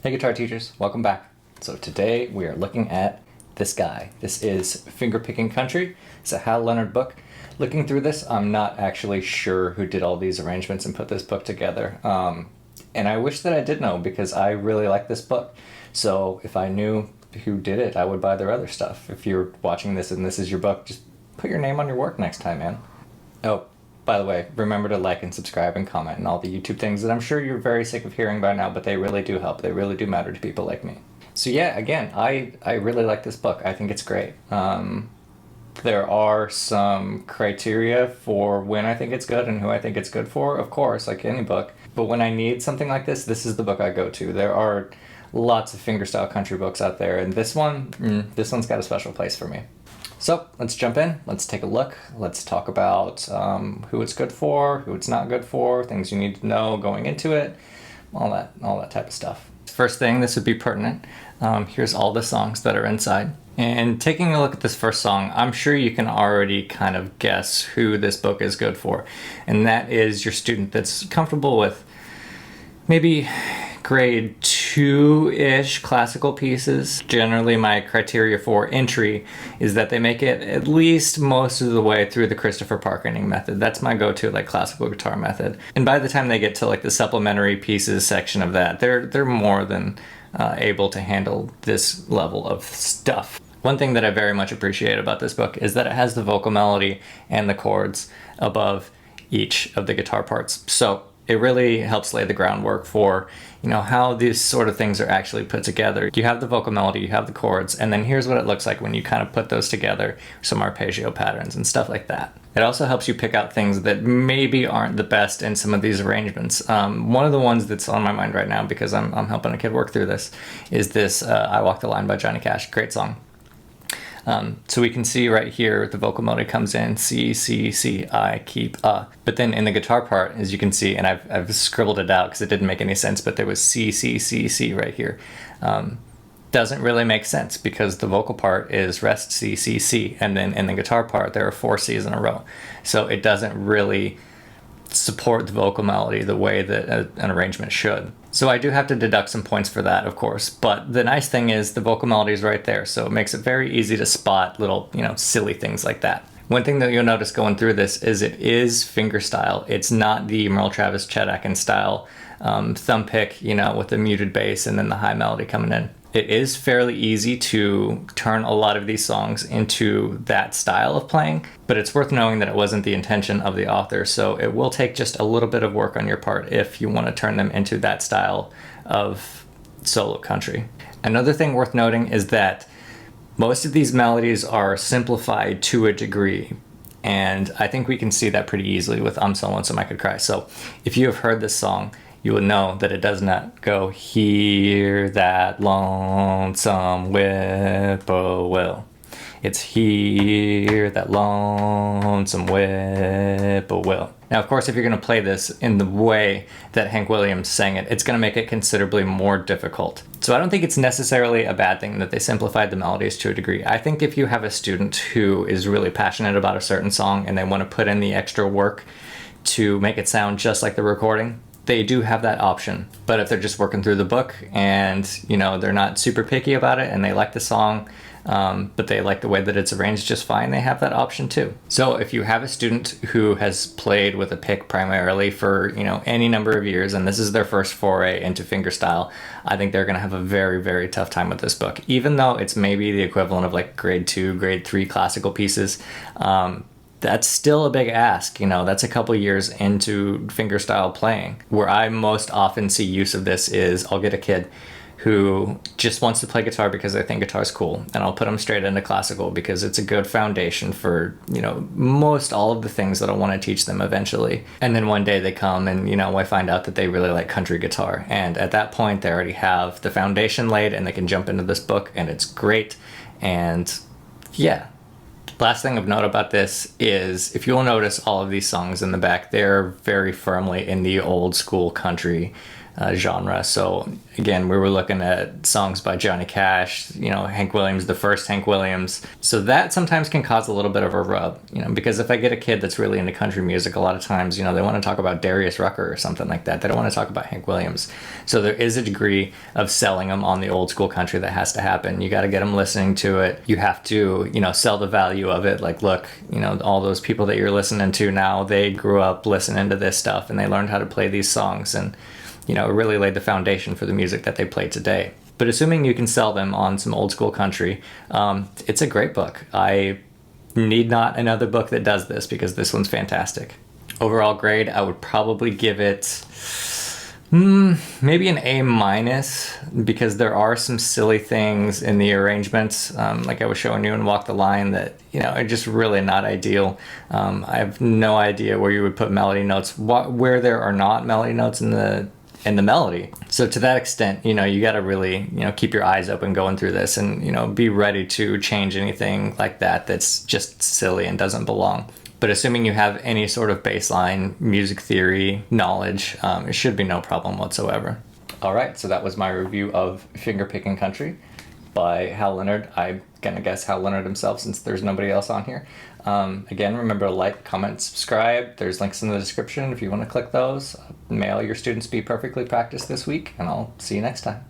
Hey guitar teachers, welcome back. So today we are looking at this guy. This is Fingerpicking Country. It's a Hal Leonard book. Looking through this, I'm not actually sure who did all these arrangements and put this book together. And I wish that I did know because I really like this book. So if I knew who did it, I would buy their other stuff. If you're watching this and this is your book, just put your name on your work next time, man. Oh, by the way, remember to like and subscribe and comment and all the YouTube things that I'm sure you're very sick of hearing by now, but they really do help. They really do matter to people like me. So yeah, again, I really like this book. I think it's great. There are some criteria for when I think it's good and who I think it's good for, of course, like any book. But when I need something like this is the book I go to. There are lots of fingerstyle country books out there, and this one's got a special place for me. So let's jump in, let's take a look, let's talk about who it's good for, who it's not good for, things you need to know going into it, all that type of stuff. First thing, this would be pertinent. Here's all the songs that are inside. And taking a look at this first song, I'm sure you can already kind of guess who this book is good for. And that is your student that's comfortable with maybe grade 2-ish classical pieces. Generally, my criteria for entry is that they make it at least most of the way through the Christopher Parkening method. That's my go-to, like, classical guitar method. And by the time they get to like the supplementary pieces section of that, they're more than able to handle this level of stuff. One thing that I very much appreciate about this book is that it has the vocal melody and the chords above each of the guitar parts. So it really helps lay the groundwork for, how these sort of things are actually put together. You have the vocal melody, you have the chords, and then here's what it looks like when you kind of put those together, some arpeggio patterns and stuff like that. It also helps you pick out things that maybe aren't the best in some of these arrangements. One of the ones that's on my mind right now, because I'm helping a kid work through this, is this I Walk the Line by Johnny Cash. Great song. So we can see right here the vocal melody comes in C, C, C, I, keep, But then in the guitar part, as you can see, and I've scribbled it out because it didn't make any sense, but there was C, C, C, C right here. Doesn't really make sense because the vocal part is rest C, C, C, and then in the guitar part there are 4 C's in a row. So it doesn't really support the vocal melody the way that an arrangement should. So I do have to deduct some points for that, of course, but the nice thing is the vocal melody is right there, so it makes it very easy to spot little, silly things like that. One thing that you'll notice going through this is it is fingerstyle. It's not the Merle Travis Chet Atkins style thumb pick, with the muted bass and then the high melody coming in. It is fairly easy to turn a lot of these songs into that style of playing, but it's worth knowing that it wasn't the intention of the author, so it will take just a little bit of work on your part if you want to turn them into that style of solo country. Another thing worth noting is that most of these melodies are simplified to a degree, and I think we can see that pretty easily with I'm So Lonesome I Could Cry. So if you have heard this song, you will know that it does not go hear that lonesome whippoorwill. It's hear that lonesome whippoorwill. Now, of course, if you're going to play this in the way that Hank Williams sang it, it's going to make it considerably more difficult. So I don't think it's necessarily a bad thing that they simplified the melodies to a degree. I think if you have a student who is really passionate about a certain song and they want to put in the extra work to make it sound just like the recording, they do have that option. But if they're just working through the book and, they're not super picky about it and they like the song, but they like the way that it's arranged just fine, they have that option too. So if you have a student who has played with a pick primarily for, any number of years, and this is their first foray into fingerstyle, I think they're going to have a very, very tough time with this book. Even though it's maybe the equivalent of like grade 2, grade 3 classical pieces, that's still a big ask. That's a couple years into fingerstyle playing. Where I most often see use of this is I'll get a kid who just wants to play guitar because they think guitar's cool, and I'll put them straight into classical because it's a good foundation for, most all of the things that I want to teach them eventually. And then one day they come and, I find out that they really like country guitar. And at that point, they already have the foundation laid and they can jump into this book and it's great. And yeah. Last thing of note about this is, if you'll notice all of these songs in the back, they're very firmly in the old school country genre. So again, we were looking at songs by Johnny Cash, Hank Williams, the first Hank Williams. So that sometimes can cause a little bit of a rub, because if I get a kid that's really into country music, a lot of times, they want to talk about Darius Rucker or something like that. They don't want to talk about Hank Williams. So there is a degree of selling them on the old school country that has to happen. You got to get them listening to it. You have to, sell the value of it. Like, look, all those people that you're listening to now, they grew up listening to this stuff and they learned how to play these songs, and it really laid the foundation for the music that they play today. But assuming you can sell them on some old school country, it's a great book. I need not another book that does this, because this one's fantastic. Overall grade, I would probably give it maybe an A-, because there are some silly things in the arrangements, like I was showing you in Walk the Line, that are just really not ideal. I have no idea where you would put melody notes, where there are not melody notes in the melody. So to that extent, you got to really, keep your eyes open going through this, and be ready to change anything like that that's just silly and doesn't belong. But assuming you have any sort of baseline music theory knowledge, it should be no problem whatsoever. All right, so that was my review of Fingerpicking Country by Hal Leonard. I'm gonna guess Hal Leonard himself, since there's nobody else on here. Again, remember to like, comment, subscribe. There's links in the description if you want to click those. May all your students be perfectly practiced this week, and I'll see you next time.